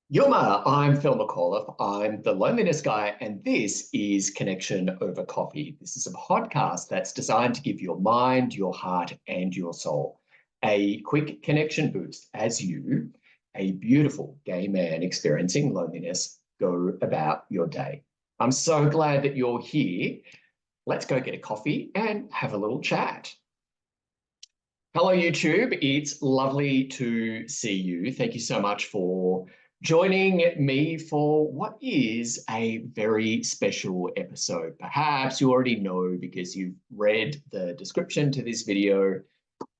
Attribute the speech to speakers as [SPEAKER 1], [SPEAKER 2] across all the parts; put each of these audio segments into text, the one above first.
[SPEAKER 1] Yuma, I'm Phil McAuliffe. I'm the loneliness guy, and this is Connection Over Coffee. This is a podcast that's designed to give your mind, your heart, and your soul a quick connection boost as you, a beautiful gay man experiencing loneliness, go about your day. I'm so glad that you're here. Let's go get a coffee and have a little chat. Hello, YouTube. It's lovely to see you. Thank you so much for joining me for what is a very special episode. Perhaps you already know because you've read the description to this video,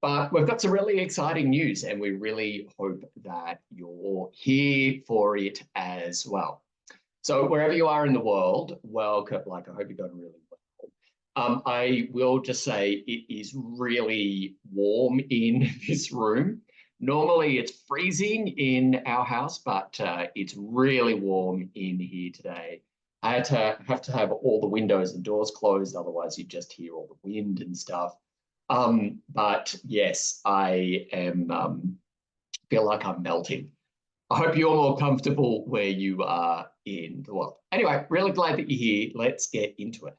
[SPEAKER 1] but we've got some really exciting news and we really hope that you're here for it as well. So wherever you are in the world, welcome. I hope you're going really well. I will just say it is really warm in this room. Normally it's freezing in our house, but it's really warm in here today. I have to have all the windows and doors closed, otherwise you just hear all the wind and stuff. But yes, I am feel like I'm melting. I hope you're more comfortable where you are in the world. Anyway, really glad that you're here. Let's get into it.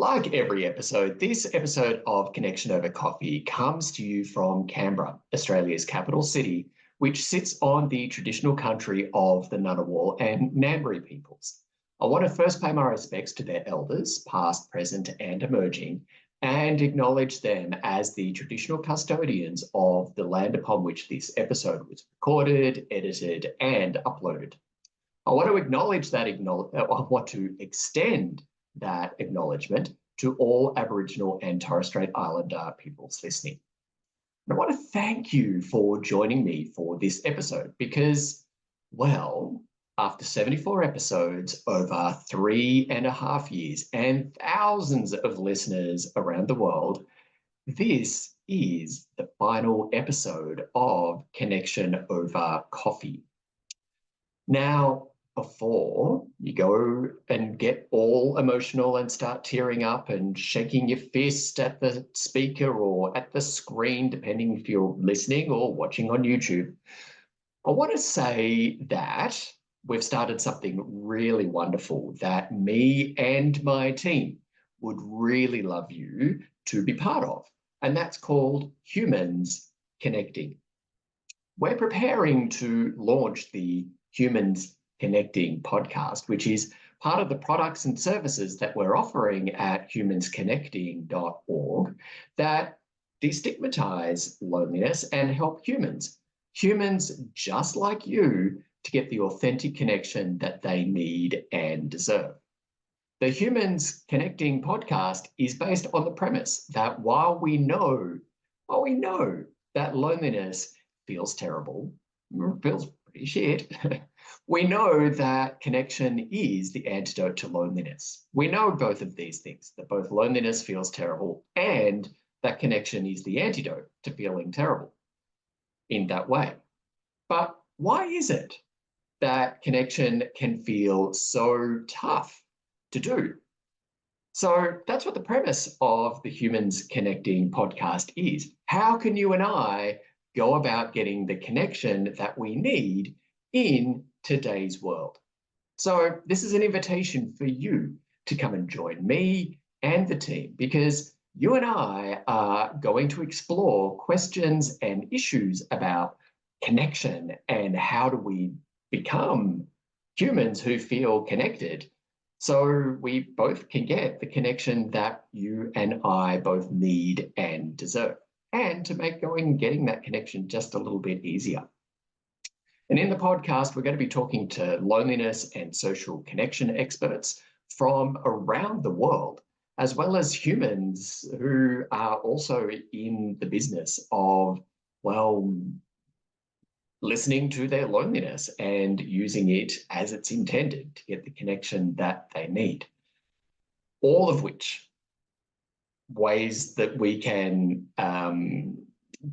[SPEAKER 1] Like every episode, this episode of Connection Over Coffee comes to you from Canberra, Australia's capital city, which sits on the traditional country of the Ngunnawal and Ngambri peoples. I want to first pay my respects to their elders, past, present, and emerging, and acknowledge them as the traditional custodians of the land upon which this episode was recorded, edited, and uploaded. I want to acknowledge that I want to extend that acknowledgement to all Aboriginal and Torres Strait Islander peoples listening. And I want to thank you for joining me for this episode because, well, after 74 episodes over 3.5 years and thousands of listeners around the world, this is the final episode of Connection Over Coffee. Now, before you go and get all emotional and start tearing up and shaking your fist at the speaker or at the screen, depending if you're listening or watching on YouTube, I want to say that we've started something really wonderful that me and my team would really love you to be part of, and that's called Humans Connecting. We're preparing to launch the Humans Connecting podcast, which is part of the products and services that we're offering at humansconnecting.org that destigmatize loneliness and help humans just like you to get the authentic connection that they need and deserve. The Humans Connecting podcast is based on the premise that while we know that loneliness feels terrible, feels pretty shit, we know that connection is the antidote to loneliness. We know both of these things, that both loneliness feels terrible and that connection is the antidote to feeling terrible in that way. But why is it that connection can feel so tough to do? So that's what the premise of the Humans Connecting podcast is. How can you and I go about getting the connection that we need in today's world? So this is an invitation for you to come and join me and the team because you and I are going to explore questions and issues about connection and how do we become humans who feel connected so we both can get the connection that you and I both need and deserve, and to make getting that connection just a little bit easier. And in the podcast, we're going to be talking to loneliness and social connection experts from around the world, as well as humans who are also in the business of, well, listening to their loneliness and using it as it's intended to get the connection that they need. All of which ways that we can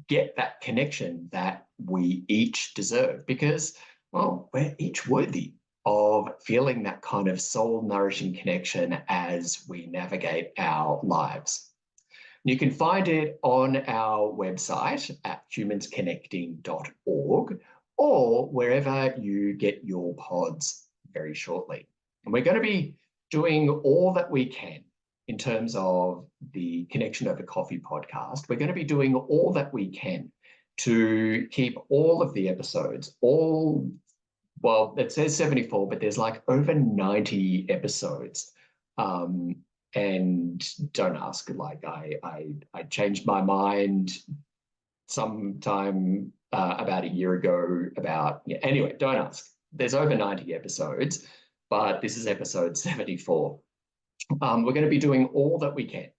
[SPEAKER 1] get that connection that we each deserve because, well, we're each worthy of feeling that kind of soul-nourishing connection as we navigate our lives. You can find it on our website at humansconnecting.org or wherever you get your pods very shortly. And we're going to be doing all that we can in terms of the Connection Over Coffee podcast. We're going to be doing all that we can to keep all of the episodes, well, it says 74, but there's like over 90 episodes. And don't ask, like I changed my mind sometime about a year ago anyway, don't ask. There's over 90 episodes, but this is episode 74. We're going to be doing all that we can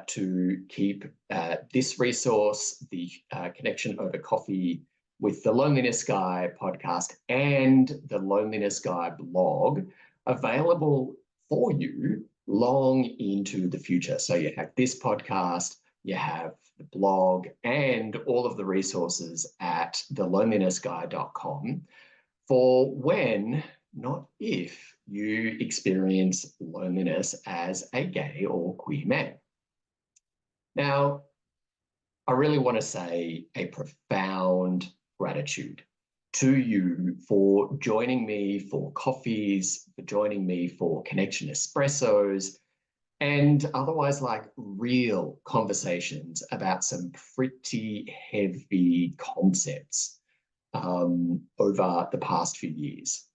[SPEAKER 1] to keep this resource, the Connection Over Coffee with the Loneliness Guy podcast and the Loneliness Guy blog, available for you long into the future. So you have this podcast, you have the blog, and all of the resources at thelonelinessguy.com for when, not if, you experience loneliness as a gay or queer man. Now, I really want to say a profound gratitude to you for joining me for coffees, for joining me for connection espressos, and otherwise like real conversations about some pretty heavy concepts over the past few years.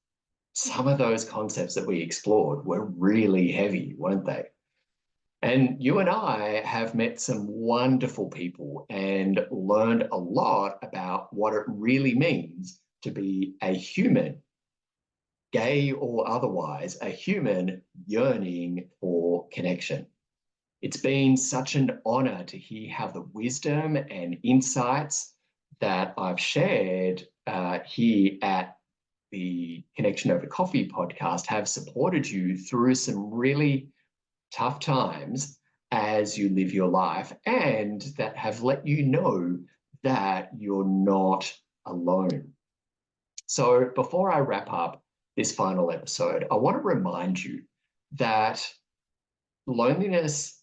[SPEAKER 1] Some of those concepts that we explored were really heavy, weren't they? And you and I have met some wonderful people and learned a lot about what it really means to be a human, gay or otherwise, a human yearning for connection. It's been such an honor to hear how the wisdom and insights that I've shared here at the Connection Over Coffee podcast have supported you through some really tough times as you live your life, and that have let you know that you're not alone. So before I wrap up this final episode, I want to remind you that loneliness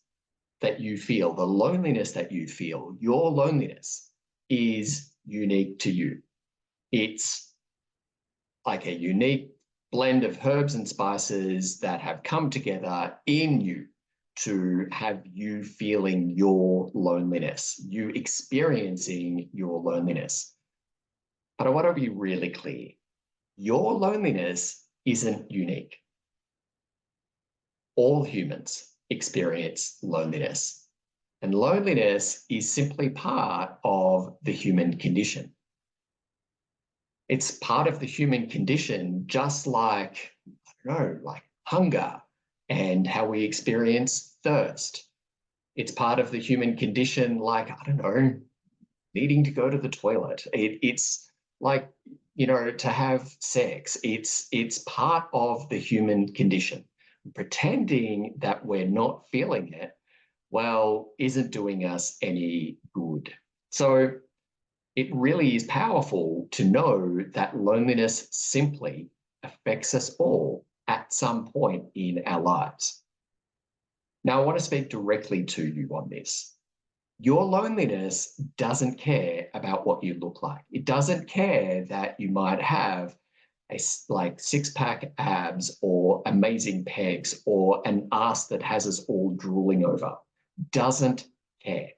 [SPEAKER 1] that you feel, the loneliness that you feel, your loneliness is unique to you. It's like a unique blend of herbs and spices that have come together in you to have you feeling your loneliness, you experiencing your loneliness. But I want to be really clear. Your loneliness isn't unique. All humans experience loneliness, and loneliness is simply part of the human condition. It's part of the human condition, just like, I don't know, like hunger and how we experience thirst. It's part of the human condition, like, I don't know, needing to go to the toilet. It's like, to have sex. It's part of the human condition. Pretending that we're not feeling it, well, isn't doing us any good. So it really is powerful to know that loneliness simply affects us all at some point in our lives. Now, I want to speak directly to you on this. Your loneliness doesn't care about what you look like. It doesn't care that you might have like six-pack abs or amazing pecs or an ass that has us all drooling over. Doesn't care.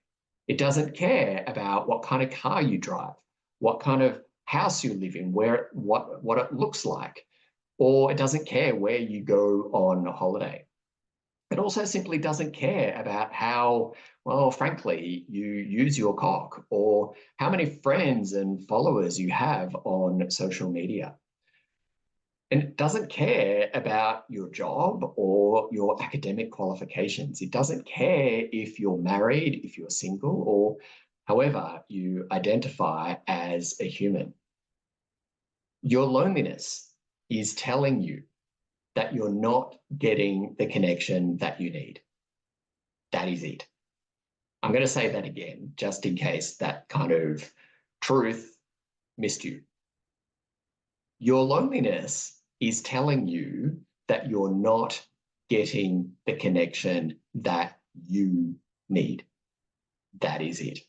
[SPEAKER 1] It doesn't care about what kind of car you drive, what kind of house you live in, what it looks like, or it doesn't care where you go on holiday. It also simply doesn't care about how, well, frankly, you use your cock or how many friends and followers you have on social media. And it doesn't care about your job or your academic qualifications. It doesn't care if you're married, if you're single, or however you identify as a human. Your loneliness is telling you that you're not getting the connection that you need. That is it. I'm going to say that again, just in case that kind of truth missed you. Your loneliness is telling you that you're not getting the connection that you need. that is it.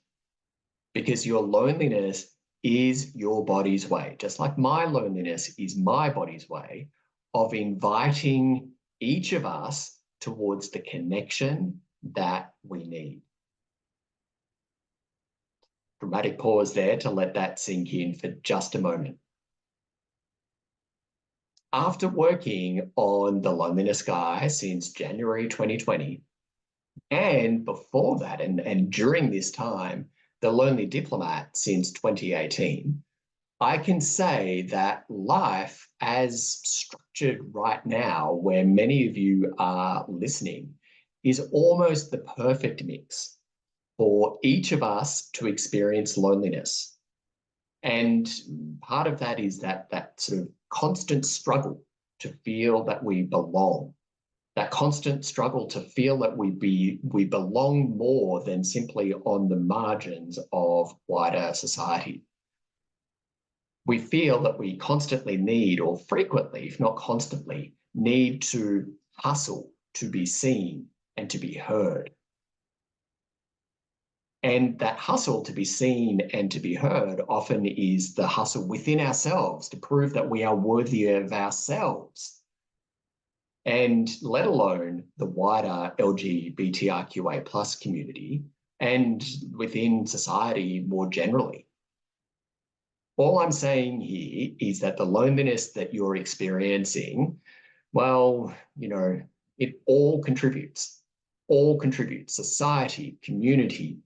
[SPEAKER 1] Because your loneliness is your body's way, just like my loneliness is my body's way of inviting each of us towards the connection that we need. Dramatic pause there to let that sink in for just a moment. After working on the loneliness guy since January 2020, and before that, and during this time, the lonely diplomat since 2018, I can say that life as structured right now, where many of you are listening, is almost the perfect mix for each of us to experience loneliness. And part of that is that sort of constant struggle to feel that we belong, that constant struggle to feel that we belong more than simply on the margins of wider society. We feel that we constantly need, or frequently, if not constantly, need to hustle to be seen and to be heard. And that hustle to be seen and to be heard often is the hustle within ourselves to prove that we are worthy of ourselves. And let alone the wider LGBTIQA plus community and within society more generally. All I'm saying here is that the loneliness that you're experiencing, well, it all contributes. All contributes. Society, community,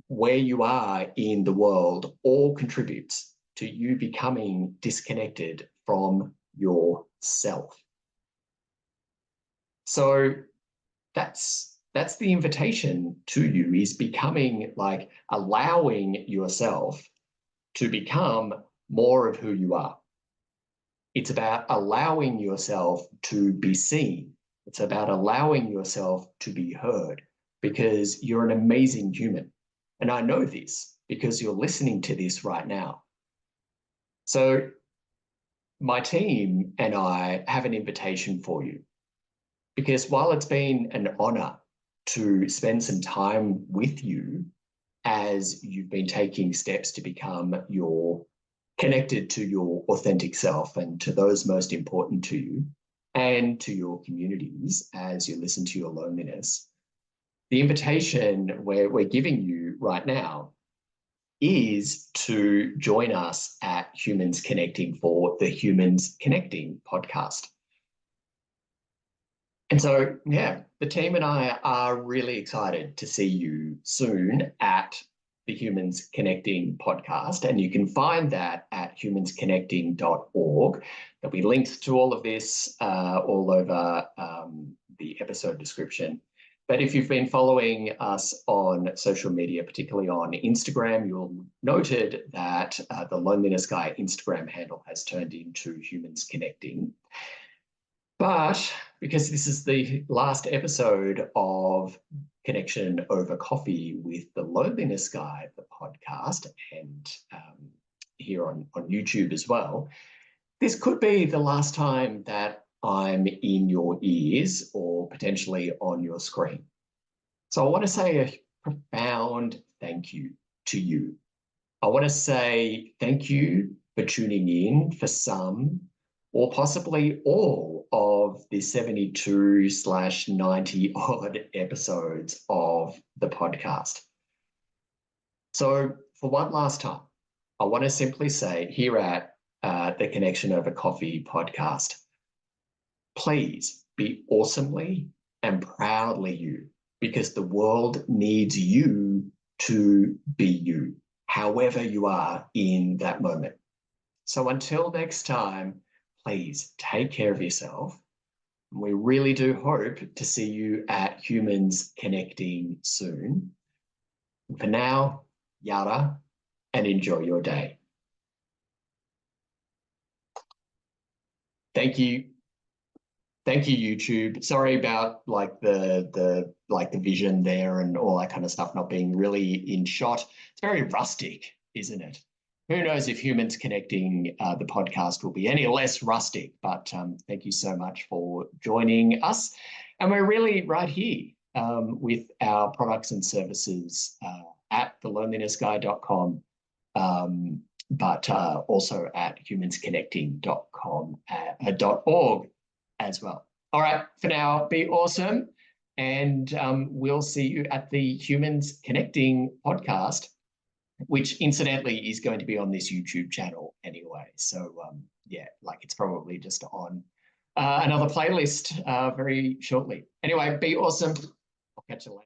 [SPEAKER 1] where you are in the world, all contributes to you becoming disconnected from yourself. So that's the invitation to you, is becoming, like, allowing yourself to become more of who you are. It's about allowing yourself to be seen. It's about allowing yourself to be heard, because you're an amazing human. And I know this because you're listening to this right now. So my team and I have an invitation for you, because while it's been an honor to spend some time with you as you've been taking steps to become connected to your authentic self and to those most important to you and to your communities as you listen to your loneliness, the invitation we're giving you right now is to join us at Humans Connecting for the Humans Connecting podcast. And so, yeah, the team and I are really excited to see you soon at the Humans Connecting podcast. And you can find that at humansconnecting.org. There'll be links to all of this all over the episode description. But if you've been following us on social media, particularly on Instagram, you'll noted that the Loneliness Guy Instagram handle has turned into Humans Connecting. But because this is the last episode of Connection Over Coffee with the Loneliness Guy, the podcast, and here on YouTube as well, this could be the last time that I'm in your ears or potentially on your screen. So I want to say a profound thank you to you. I want to say thank you for tuning in for some or possibly all of the 72/90 odd episodes of the podcast. So for one last time, I want to simply say here at the Connection Over Coffee podcast, please be awesomely and proudly you, because the world needs you to be you, however you are in that moment. So until next time, please take care of yourself. We really do hope to see you at Humans Connecting soon. For now, yada, and enjoy your day. Thank you. Thank you, YouTube. Sorry about the vision there and all that kind of stuff not being really in shot. It's very rustic, isn't it? Who knows if Humans Connecting, the podcast, will be any less rustic, but thank you so much for joining us. And we're really right here with our products and services at thelonelinessguy.com, but also at humansconnecting.com.org as well. All right, for now, be awesome. And we'll see you at the Humans Connecting podcast, which incidentally is going to be on this YouTube channel anyway. So yeah, like it's probably just on another playlist very shortly. Anyway, be awesome. I'll catch you later.